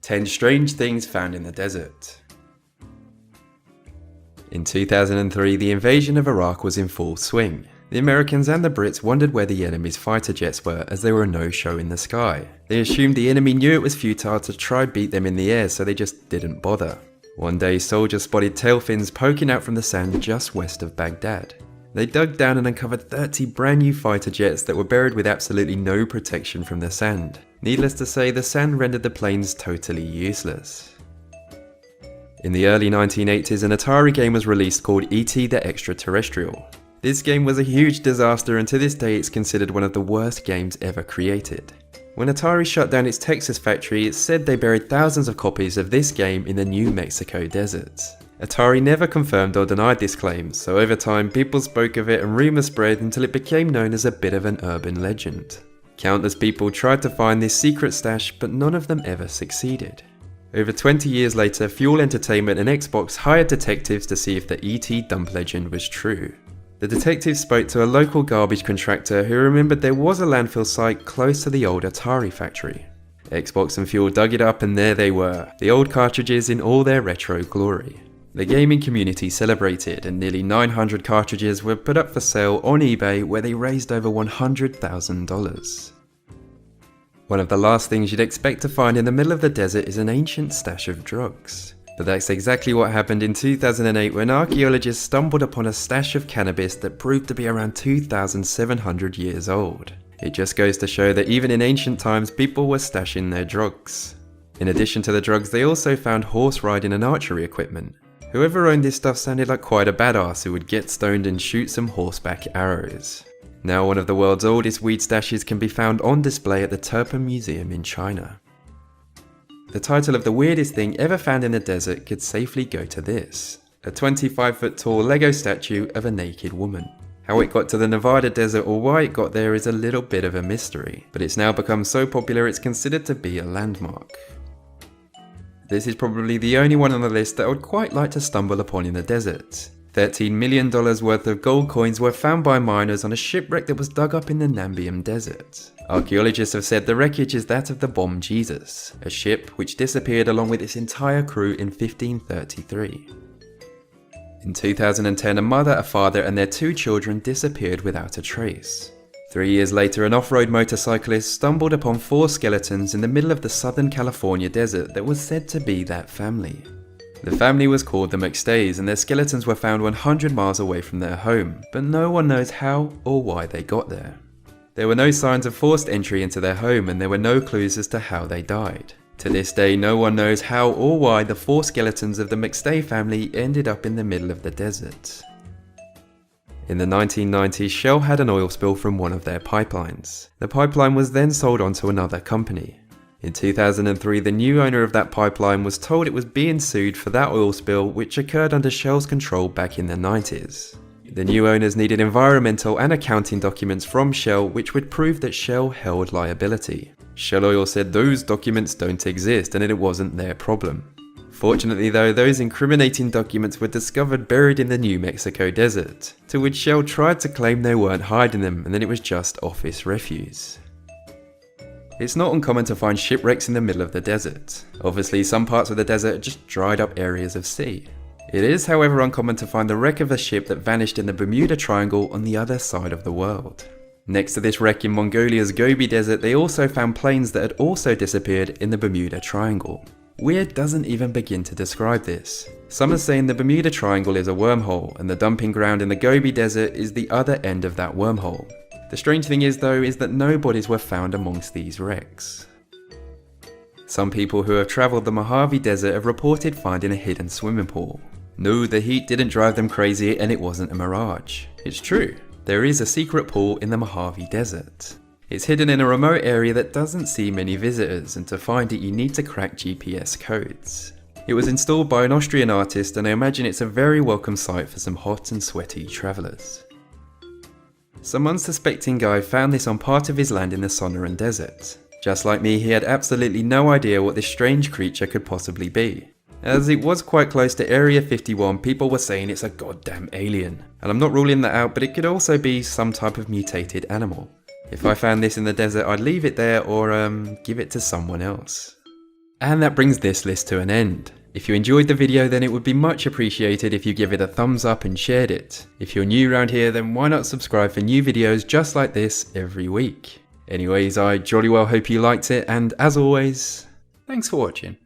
10 strange things found in the desert. In 2003, the invasion of Iraq was in full swing. The Americans and the Brits wondered where the enemy's fighter jets were, as they were a no-show in the sky. They assumed the enemy knew it was futile to try beat them in the air, so they just didn't bother. One day, soldiers spotted tail fins poking out from the sand just west of Baghdad. They dug down and uncovered 30 brand new fighter jets that were buried with absolutely no protection from the sand. Needless to say, the sand rendered the planes totally useless. In the early 1980s, an Atari game was released called E.T. the Extraterrestrial. This game was a huge disaster, and to this day it's considered one of the worst games ever created. When Atari shut down its Texas factory, it's said they buried thousands of copies of this game in the New Mexico desert. Atari never confirmed or denied this claim, so over time people spoke of it and rumours spread until it became known as a bit of an urban legend. Countless people tried to find this secret stash, but none of them ever succeeded. Over 20 years later, Fuel Entertainment and Xbox hired detectives to see if the E.T. dump legend was true. The detectives spoke to a local garbage contractor who remembered there was a landfill site close to the old Atari factory. Xbox and Fuel dug it up, and there they were, the old cartridges in all their retro glory. The gaming community celebrated, and nearly 900 cartridges were put up for sale on eBay, where they raised over $100,000. One of the last things you'd expect to find in the middle of the desert is an ancient stash of drugs. But that's exactly what happened in 2008 when archaeologists stumbled upon a stash of cannabis that proved to be around 2,700 years old. It just goes to show that even in ancient times, people were stashing their drugs. In addition to the drugs, they also found horse riding and archery equipment. Whoever owned this stuff sounded like quite a badass who would get stoned and shoot some horseback arrows. Now one of the world's oldest weed stashes can be found on display at the Turpan Museum in China. The title of the weirdest thing ever found in the desert could safely go to this: a 25-foot tall Lego statue of a naked woman. How it got to the Nevada desert or why it got there is a little bit of a mystery, but it's now become so popular it's considered to be a landmark. This is probably the only one on the list that I would quite like to stumble upon in the desert. $13 million worth of gold coins were found by miners on a shipwreck that was dug up in the Nambian desert. Archaeologists have said the wreckage is that of the bomb Jesus, a ship which disappeared along with its entire crew in 1533. In 2010, a mother, a father and their 2 children disappeared without a trace. 3 years later, an off-road motorcyclist stumbled upon 4 skeletons in the middle of the Southern California desert that was said to be that family. The family was called the McStays, and their skeletons were found 100 miles away from their home, but no one knows how or why they got there. There were no signs of forced entry into their home, and there were no clues as to how they died. To this day, no one knows how or why the 4 skeletons of the McStay family ended up in the middle of the desert. In the 1990s, Shell had an oil spill from one of their pipelines. The pipeline was then sold on to another company. In 2003, the new owner of that pipeline was told it was being sued for that oil spill, which occurred under Shell's control back in the 90s. The new owners needed environmental and accounting documents from Shell which would prove that Shell held liability. Shell Oil said those documents don't exist and it wasn't their problem. Fortunately though, those incriminating documents were discovered buried in the New Mexico desert, to which Shell tried to claim they weren't hiding them and that it was just office refuse. It's not uncommon to find shipwrecks in the middle of the desert. Obviously, some parts of the desert are just dried up areas of sea. It is, however, uncommon to find the wreck of a ship that vanished in the Bermuda Triangle on the other side of the world. Next to this wreck in Mongolia's Gobi Desert, they also found planes that had also disappeared in the Bermuda Triangle. Weird doesn't even begin to describe this. Some are saying the Bermuda Triangle is a wormhole, and the dumping ground in the Gobi Desert is the other end of that wormhole. The strange thing is though, is that no bodies were found amongst these wrecks. Some people who have travelled the Mojave Desert have reported finding a hidden swimming pool. No, the heat didn't drive them crazy and it wasn't a mirage. It's true, there is a secret pool in the Mojave Desert. It's hidden in a remote area that doesn't see many visitors, and to find it you need to crack GPS codes. It was installed by an Austrian artist, and I imagine it's a very welcome sight for some hot and sweaty travellers. Some unsuspecting guy found this on part of his land in the Sonoran Desert. Just like me, he had absolutely no idea what this strange creature could possibly be. As it was quite close to Area 51, people were saying it's a goddamn alien. And I'm not ruling that out, but it could also be some type of mutated animal. If I found this in the desert, I'd leave it there or give it to someone else. And that brings this list to an end. If you enjoyed the video, then it would be much appreciated if you give it a thumbs up and shared it. If you're new around here, then why not subscribe for new videos just like this every week. Anyways, I jolly well hope you liked it, and as always, thanks for watching.